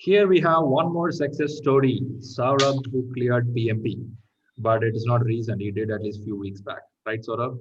Here we have one more success story. Saurabh who cleared PMP, but it is not recent. He did at least few weeks back, right, Saurabh?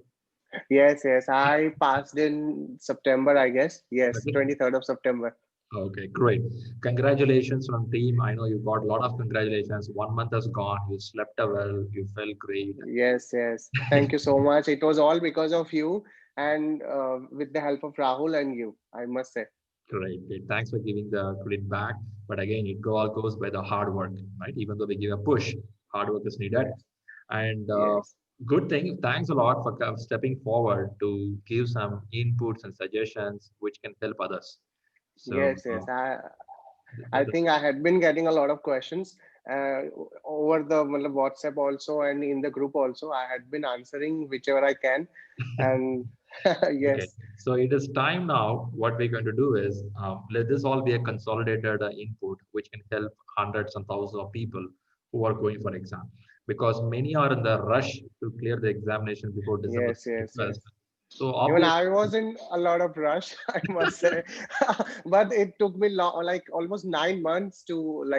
Yes, yes. I passed in September, I guess. Yes, Okay. 23rd of September. Okay, great. Congratulations from team. I know you got a lot of congratulations. 1 month has gone. You slept well. You felt great. Yes, yes. Thank you so much. It was all because of you and with the help of Rahul and you, I must say. Great, great. Thanks for giving the credit back. But again, all goes by the hard work, right? Even though we give a push, hard work is needed. Yes, And yes, good thing. Thanks a lot for stepping forward to give some inputs and suggestions which can help others. So yes, yes. I the, think I had been getting a lot of questions uh, over the WhatsApp also and in the group also. I had been answering whichever I can. And okay. yes, So it is time now. What we're going to do is let this all be a consolidated input which can help hundreds and thousands of people who are going for exam. Because many are in the rush to clear the examination before December yes, yes, 31st. yes. So Even obviously, I was in a lot of rush, I must say, but it took me like almost 9 months to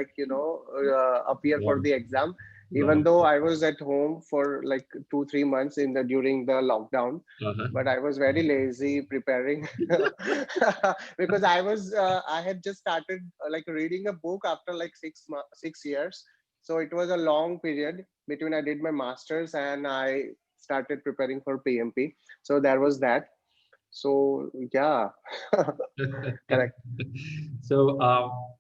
appear for wow, the exam. Even wow. though I was at home for like 2 3 months in the during the lockdown, Uh-huh. but I was very lazy preparing because I had just started like reading a book after like 6 years, so it was a long period between I did my masters and I started preparing for PMP. So there was that. So yeah, correct. So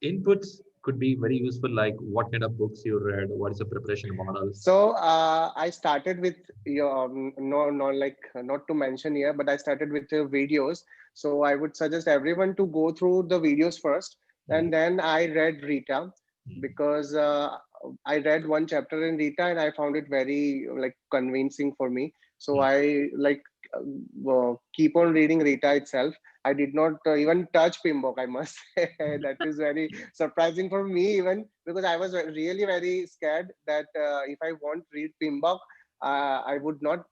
inputs could be very useful, like what kind of books you read, what is the preparation models. So I started with your no, no, like not to mention here, but I started with the videos. So I would suggest everyone to go through the videos first, Mm, and then I read Rita mm, because I read one chapter in Rita and I found it very like convincing for me. So mm, I keep on reading Rita itself. I did not even touch Pimbok, I must say. That is very surprising for me, even because I was really very scared that if I won't read Pimbok, I would not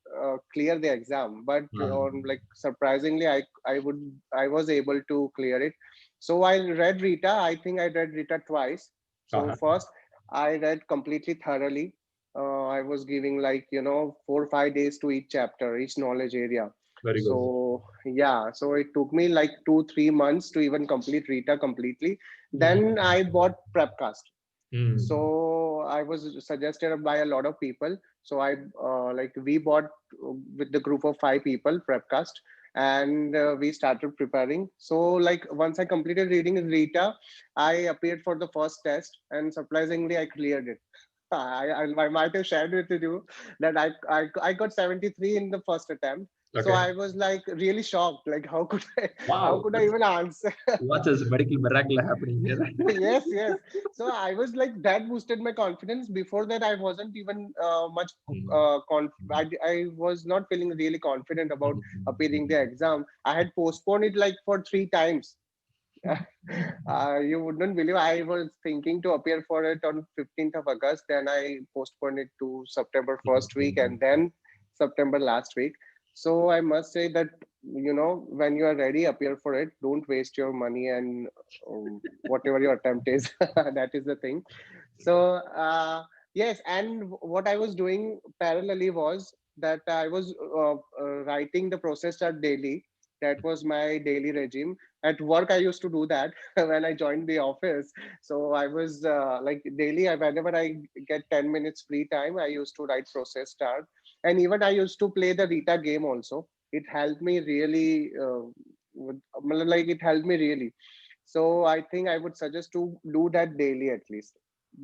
clear the exam. But on like surprisingly, I was able to clear it. So I read Rita. I think I read Rita twice. So uh-huh. first, I read completely thoroughly. I was giving like 4 or 5 days to each chapter, each knowledge area. Very good. So yeah, so it took me like 2 3 months to even complete Rita completely. Then Mm, I bought Prepcast. mm, So I was suggested by a lot of people. So I like we bought with the group of 5 people Prepcast, and we started preparing. So like once I completed reading Rita, I appeared for the first test, and surprisingly I cleared it. I might have shared with you that I got 73 in the first attempt. So okay. I was like really shocked. Like how Wow. could I even answer? What is medical miracle happening here? Yes, yes. So I was like that boosted my confidence. Before that, I wasn't even much. Mm, I was not feeling really confident about mm, appearing the mm, exam. I had postponed it like for 3 times. You wouldn't believe I was thinking to appear for it on 15th of August. Then I postponed it to September first week mm. and then September last week. So I must say that when you are ready, appear for it. Don't waste your money and whatever your attempt is. That is the thing. So yes, and what I was doing parallelly was that I was writing the process chart daily. That was my daily regime. At work, I used to do that when I joined the office. So I was like daily, whenever I get 10 minutes free time, I used to write process chart. And even I used to play the Rita game also. It helped me really, like it helped me really. So I think I would suggest to do that daily at least.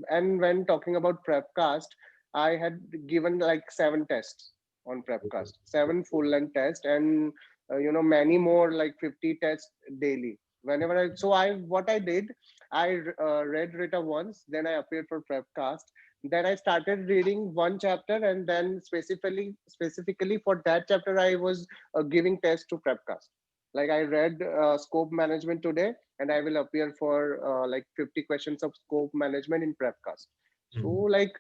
And when talking about Prepcast, I had given like 7 tests on Prepcast, 7 full length tests, and many more like 50 tests daily. Whenever what I did, I read Rita once, then I appeared for Prepcast. Then I started reading one chapter, and then specifically for that chapter, I was giving tests to Prepcast. Like I read scope management today, and I will appear for like 50 questions of scope management in Prepcast. So Mm. like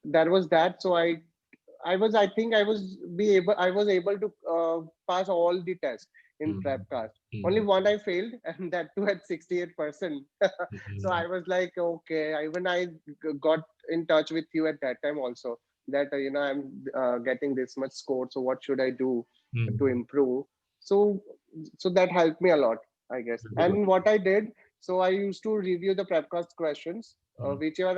that was that. So I think I was able to pass all the tests. in Mm, Prepcast. Only mm, one I failed, and that too at 68%. So mm. I was like, okay, even I got in touch with you at that time also, that I'm getting this much score, so what should I do to Mm. improve? So so that helped me a lot, I guess. Very good. And what I did, so I used to review the Prepcast questions, Mm, whichever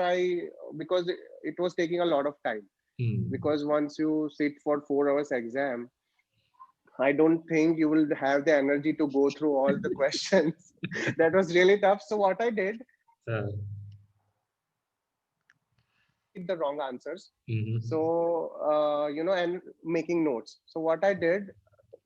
because it was taking a lot of time, mm. because once you sit for 4 hours exam, I don't think you will have the energy to go through all the questions. That was really tough. So what I did, Uh, read the wrong answers. mhm. So and making notes. So what I did,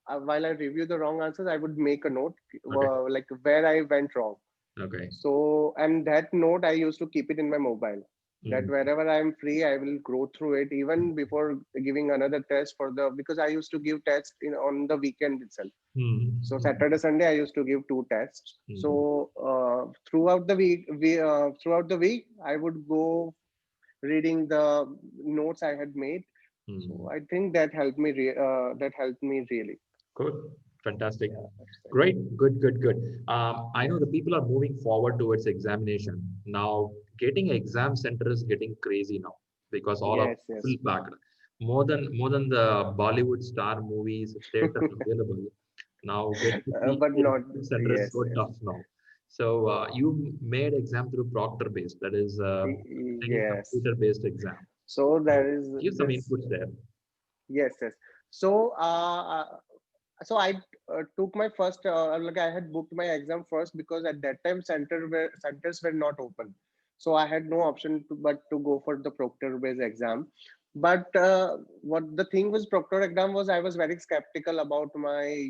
while I review the wrong answers, I would make a note, Okay. like where I went wrong. Okay. So, and that note, I used to keep it in my mobile. That Mm, wherever I'm free, I will go through it, even before giving another test for the, because I used to give tests on the weekend itself. So mm, Saturday, Sunday, I used to give two tests. mm, So throughout the week, I would go reading the notes I had made. So mm. I think that helped me. That helped me really. Good. Fantastic. Yeah, that's it. Great. Good, good, good. I know the people are moving forward towards examination. Now, getting exam center is getting crazy now because all are Yes, full yes. packed. More than the Bollywood star movies, theaters available. Now, getting to see But not. exam center is Yes, so yes. tough now. So, you made exam through Proctor based. That is, I think, Yes. computer based exam. So So, there is give some this. inputs there. Yes, yes. So, so I took my first. Like I had booked my exam first, because at that time centers were not open. So I had no option but to go for the proctor based exam. But what the thing was, proctor exam was, I was very skeptical about my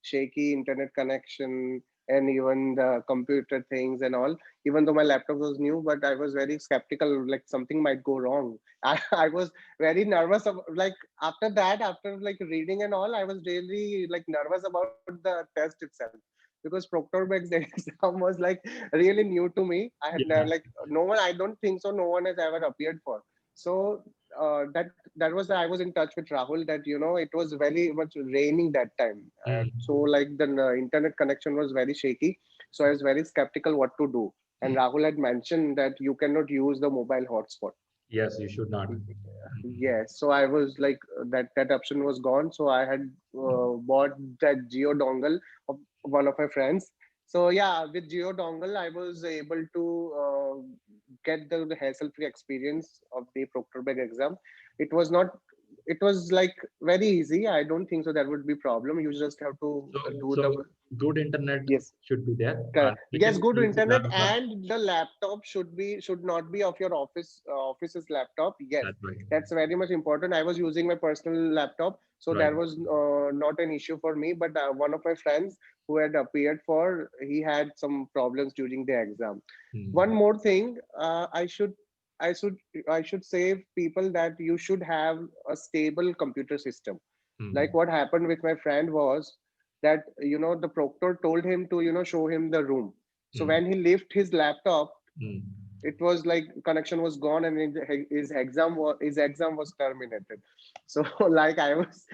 shaky internet connection, and even the computer things and all. Even though my laptop was new, but I was very skeptical, like something might go wrong. I was very nervous like after that, after like reading and all, I was really like nervous about the test itself, because proctor Beck's exam was like really new to me. I had never, Yeah. like, no one, I don't think so, no one has ever appeared for. So that was, I was in touch with Rahul, that it was very much raining that time, so Mm. like the internet connection was very shaky. So I was very skeptical what to do, and Rahul had mentioned that you cannot use the mobile hotspot. Yes, you should not. Yes, so I was like, that option was gone. So I had bought that Geo dongle of one of my friends. So yeah, with Geo dongle, I was able to get the hassle-free experience of the Proctor Beg exam. It was not. It was like very easy. I don't think so that would be problem. You just have to So, do so the. good internet Yes. should be there, and Correct. Yes, second good is internet, and the laptop should not be of your office's laptop. Yes, that's right. that's very much important. I was using my personal laptop, so Right. that was not an issue for me. But one of my friends who had appeared for, he had some problems during the exam. One Hmm. more thing, I should I should say people that you should have a stable computer system. Like Hmm. what happened with my friend was that the proctor told him to show him the room. So Hmm. when he left his laptop, Hmm. it was like connection was gone, and his exam was terminated. So like I was,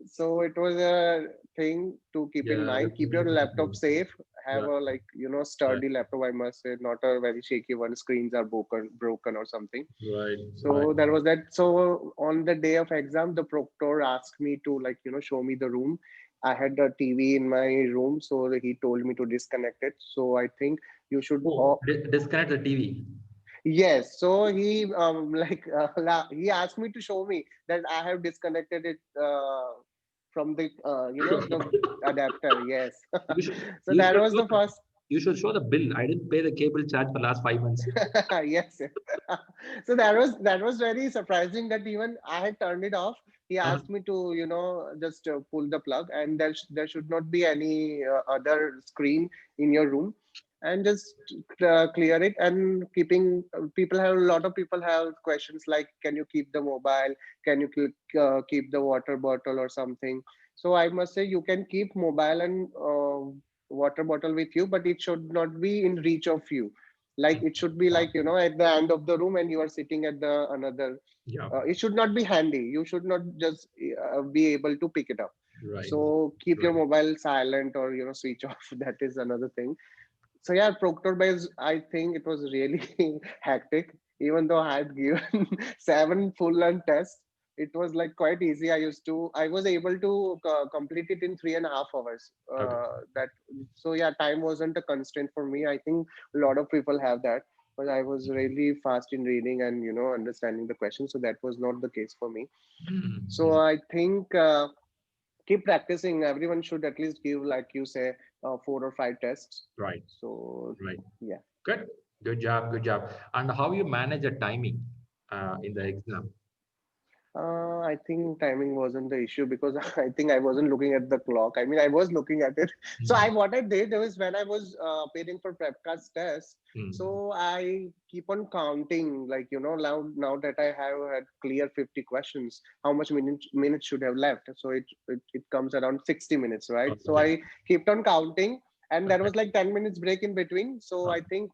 so it was a thing to keep in Yeah, mind. that's Keep really your laptop difficult. safe. Have Right. a, like, Right. sturdy laptop, I must say, not a very shaky one. Screens are broken or something. Right. Right. So there was that. So on the day of exam, the proctor asked me to, like, show me the room. I had a TV in my room, so he told me to disconnect it. So I think you should. Oh, disconnect the TV. Yes. So he like he asked me to show me that I have disconnected it from the the adapter. Yes. You should So you that should was show the first. you should show the bill. I didn't pay the cable charge for last 5 months. Yes. So that was very surprising that even I had turned it off. He Uh, asked me to just pull the plug, and there should not be any other screen in your room, and just clear it. And keeping people have, a lot of people have questions like, can you keep the mobile, can you keep the water bottle or something. So I must say, you can keep mobile and water bottle with you, but it should not be in reach of you. Like it should be like, at the end of the room, and you are sitting at the another. yeah. It should not be handy. You should not just be able to pick it up. Right. So keep your Right. mobile silent or switch off. That is another thing. So yeah, Proctor Base, I think it was really hectic. Even though I had given 7 full-length tests, it was like quite easy. I was able to complete it in 3.5 hours. Okay. That so yeah, time wasn't a constraint for me. I think a lot of people have that, but I was really fast in reading and understanding the question. So that was not the case for me. So Mhm. I think keep practicing. Everyone should at least give, like you say, 4 or 5 tests. Right. So Right. yeah. Good. Good job. Good job. And how you manage the timing in the exam? I think timing wasn't the issue because I think I wasn't looking at the clock. I mean, I was looking at it. So Mhm. what I did was when I was preparing for Prepcast test, Mhm. so I keep on counting, like now that I have had clear 50 questions, how much minutes should have left. So it comes around 60 minutes, right? So Okay. I kept on counting, and there Okay. was like 10 minutes break in between. So I Okay. think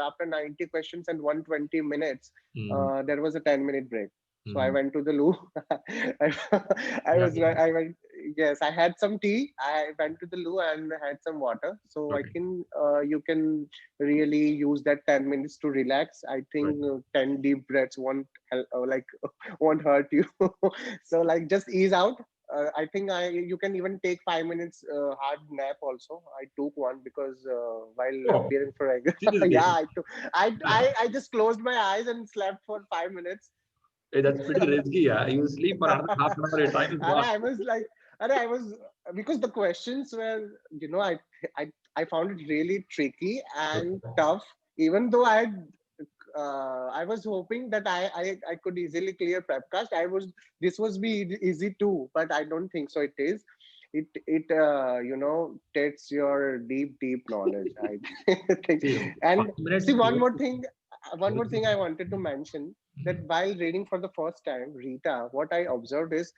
after 90 questions and 120 minutes, Mhm. there was a 10-minute break. So I Mhm. went to the loo. I, I Yeah. was I went. Yes, I had some tea. I went to the loo and had some water. So I Okay. can you can really use that 10 minutes to relax. I Right. think 10 deep breaths won't help, won't hurt you. So like just ease out. I think you can even take 5 minutes hard nap also. I took one because while Oh, appearing for yeah, seriously. I took. I just closed my eyes and slept for 5 minutes. Hey, that's pretty risky. Yeah. You sleep for another half an hour. Your time is And gone. I was like, and I was because the questions were, I I found it really tricky and Okay. tough. Even though I was hoping that I could easily clear Prepcast. This was be easy too, but I don't think so. It is. It takes your deep knowledge. I think. See, And 5 minutes see one close. more thing. One more thing I wanted to Mhm. mention, that Mhm. while reading for the first time, Rita, what I observed is,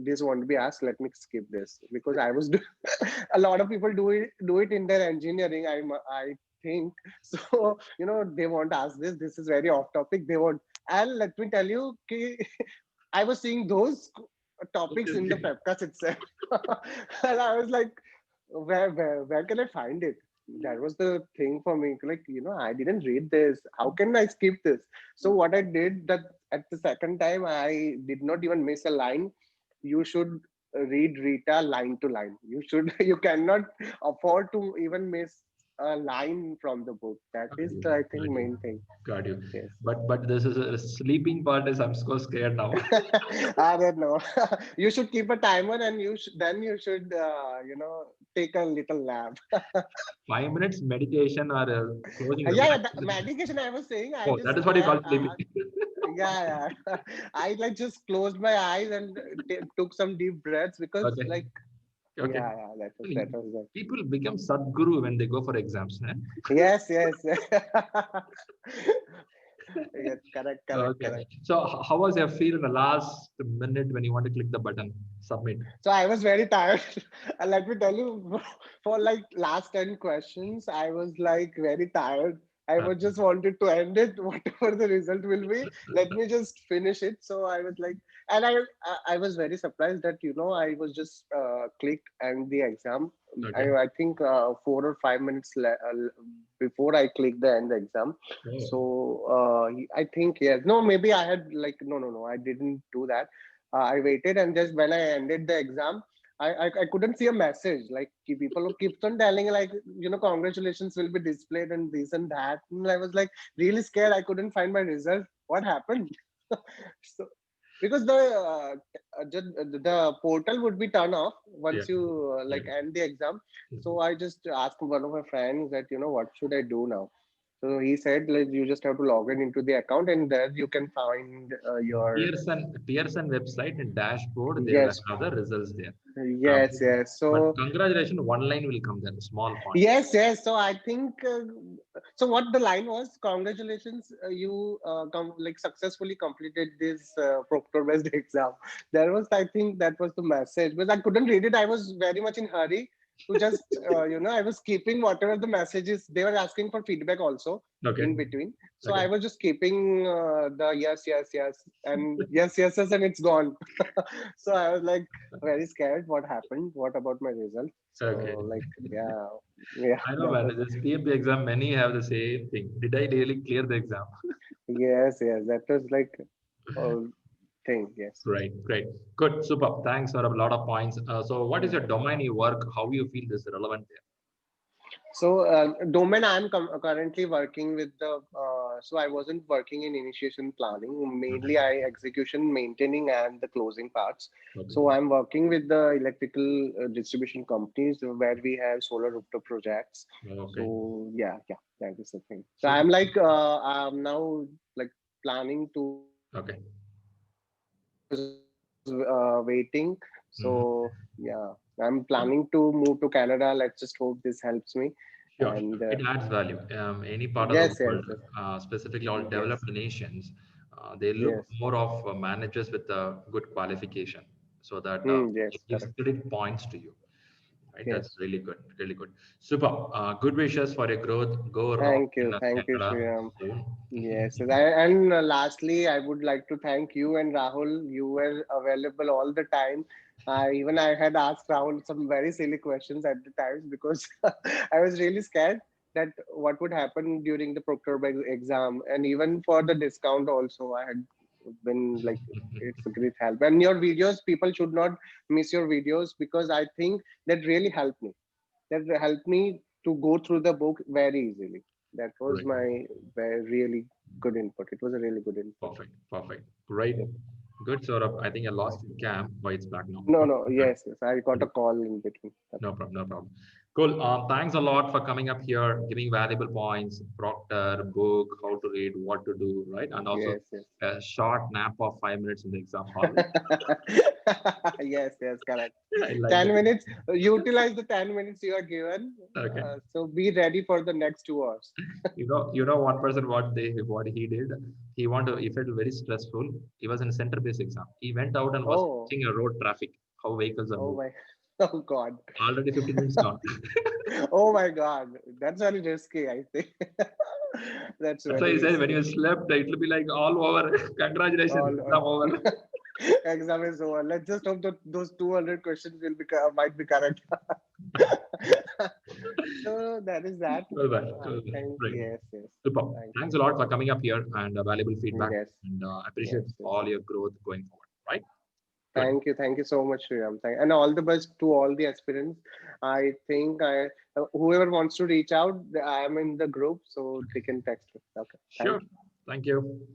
this won't be asked. Let me skip this because I was a lot of people do it in their engineering. I think so. They won't ask this. This is very off topic. They won't. And let me tell you, I was seeing those topics Okay. in the Okay. Prepcast itself, and I was like, where can I find it? That was the thing for me. Like, I didn't read this. How can I skip this? So what I did, that at the second time, I did not even miss a line. You should read Rita line to line. You should. You cannot afford to even miss a line from the book. That Got is you. the, I think, Got you. main thing. Got you. Yes. But this is a sleeping part is I'm so scared now. I don't know. You should keep a timer, and then you should take a little nap. 5 minutes meditation or closing Yeah, yeah. The relaxation. medication I was saying, I Oh, that just is what you call sleeping. yeah, yeah. I like just closed my eyes and took some deep breaths because Okay. like Okay. yeah, yeah. That was that. People become Sadguru when they go for exams. Eh? Yes, yes. Yes, correct, correct, Okay. correct. So how was your feel in the last minute when you want to click the button, submit? So I was very tired. And let me tell you, for like last 10 questions, I was like very tired. I Uh, was just wanted to end it, whatever the result will be. Let me just finish it. So I was like, and I was very surprised that I was just clicked and the exam. I okay. I think 4 or 5 minutes before I clicked the end the exam. So Oh, I think yes, no, maybe I had like no, I didn't do that. I waited, and just when I ended the exam, I couldn't see a message. Like people who keeps on telling like congratulations will be displayed and this and that. And I was like really scared. I couldn't find my result. What happened? So because the portal would be turned off yeah. once you Yeah. like end the exam. Mhm. So I just asked one of my friends that what should I do now. So he said like you just have to log in into the account, and there you can find your Pearson website and dashboard, they will yes. have the results there. Yes, yes. But So congratulations, one line will come there, small point. yes, yes. So I think so. What the line was? Congratulations, you like successfully completed this Proctor-based exam. There was, I think, that was the message, but I couldn't read it. I was very much in hurry. to just, I was keeping whatever the messages they were asking for feedback also Okay. in between. So Okay. I was just keeping the yes, yes, yes, and yes, yes, yes, and it's gone. So I was like very scared. What happened? What about my result? Okay. So like, yeah, yeah, I know, that man. was This PMP exam, many have the same thing. Did I really clear the exam? yes, yes, that was like a thing. Yes. Great, great. Good, super. Thanks for a lot of points. So, what is your domain you work? How you feel this relevant there? So domain I'm currently working with the so I wasn't working in initiation planning, mainly Okay. I execution, maintaining and the closing parts. Okay. So I'm working with the electrical distribution companies where we have solar rooftop projects. Okay. So yeah, that is the thing. So Super. I'm like I'm now like planning to Okay. waiting. Mhm. So yeah, I'm planning to move to Canada. Let's just hope this helps me. Sure, And sure. It adds value. Any part of the yes, yes, world, yes, specifically all yes, developed nations, they look yes. more of managers with a good qualification, so that Yes, it gives correct. credit points to you. Right? That's Yes. really good. Really good. Super. Good wishes for your growth. Go rock in Thank you, Canada Sriram. soon. Yes, yes. And lastly, I would like to thank you and Rahul. You were available all the time. Even I had asked Rahul some very silly questions at the times because I was really scared that what would happen during the Proctor exam, and even for the discount also, I had been like, it's a great help. And your videos, people should not miss your videos because I think that really helped me. That helped me to go through the book very easily. That was Great. my very really good input. It was a really good input. Perfect. Perfect. Great. Yes. Good, Saurabh. I think I lost your cam, but it's back now. No, Okay. no, yes, yes. I got a call in between. No problem. No problem. Cool. Thanks a lot for coming up here, giving valuable points, Proctor, book, how to read, what to do, right? And also Yes, yes. a short nap of 5 minutes in the exam hall. Yes, yes, correct. I like 10 that. minutes, utilize the 10 minutes you are given. Okay. So be ready for the next 2 hours. One person what he did. He wanted. He felt very stressful. He was in a center-based exam. He went out and was Oh, watching a road traffic, how vehicles are oh moving. my, oh God. Already 15 minutes gone. Oh my God. That's very risky, I think. That's That's why very he said when you risky. slept, it will be like all over. Congratulations, All exam over. exam is over. Let's just hope that those 200 questions will be might be correct. So that is that. Well done. I Well done. think Right. yes, yes. Super. Thank Thanks you. a lot for coming up here and valuable feedback. Yes, And I appreciate yes, yes. all your growth going forward. Right. Good. Thank you so much, Sriram. And all the best to all the aspirants. I think whoever wants to reach out, I am in the group, so they can text me. Okay, thank Sure. you. Thank you.